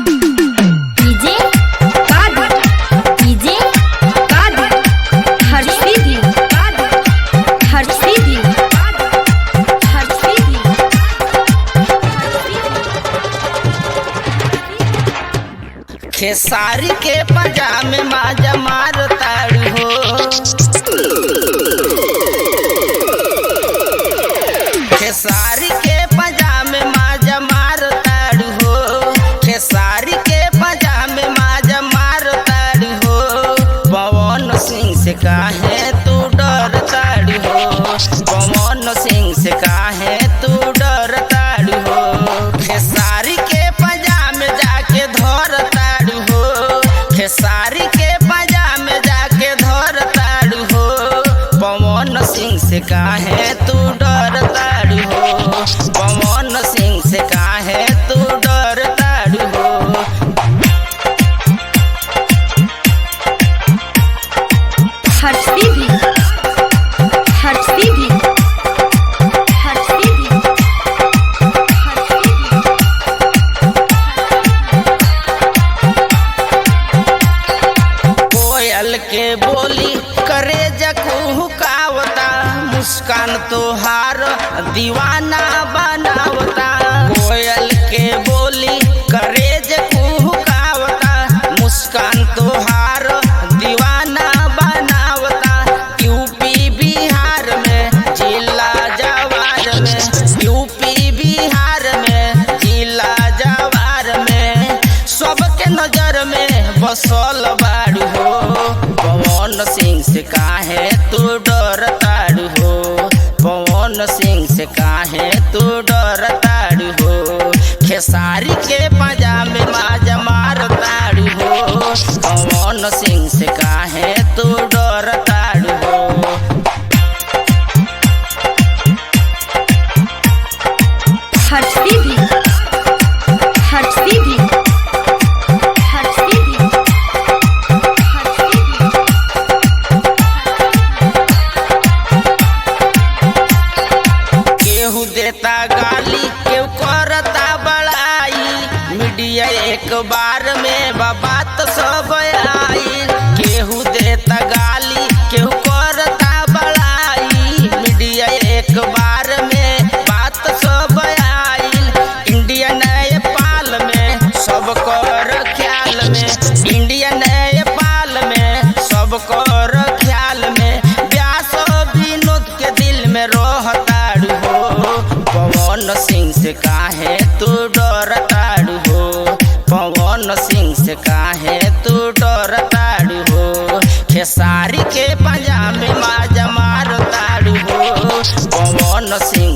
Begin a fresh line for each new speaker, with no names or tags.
DJ कादर DJ कादर हर सीधी हर सीधी हर सीधी
खेसारी के पजामे माजा मार ताड़ू हो। खेसारी के पजामे माजा मार ताड़ू हो। खेसारी के पजामे माजा मार ताड़ू हो। पवन सिंह से काहे तू डर ताड़ू हो। पवन सिंह से काहे तू डर ताड़ू हो। खेसारी के पजामे जाके धर ताड़ू हो। खेसारी के पजामे जाके धर ताड़ू हो। पवन सिंह से काहे तू डर ताड़ू हो। पवन सिंह से काहे तू डर ताड़ू हो।
हर सीधी हर सीधी हर सीधी हर सीधी
कोयल के बोली करे जकुहुकावता। मुस्कान तोहार दीवाना बनावता। कोयल के बोली करे जकुहुकावता। मुस्कान तोहार दीवाना बनावता। यूपी बिहार में जिला जवार में यूपी बिहार में जिला जवार में सबके नजर में बसल बाड़ू हो। पवन सिंह से काहे तू डर ताड़ू हो। पवन सिंह से काहे तू डर ताड़ू हो। खेसारी के पजामे माजा मार ताड़ू हो। पवन सिंह से काहे तू डर ताड़ू हो।
हर सीधी हर सीधी हर सीधी हर सीधी
केहू देता गाली केहू करता बड़ाई। मीडिया एक बार में बात सब आई। केहू देता गाली केहू करता बड़ाई। मीडिया एक बार में बात सब आई। इंडिया नेपाल में सब कर ख्याल में इंडिया नेपाल में सब कर ख्याल में व्यास विनोद के दिल में रहताड़ू हो। पवन सिंह से काहे तू डर ताड़ू हो। पवन सिंह से काहे तू डर ताड़ू हो। खेसारी के पजामे माजा मार ताड़ू हो। पवन सिंह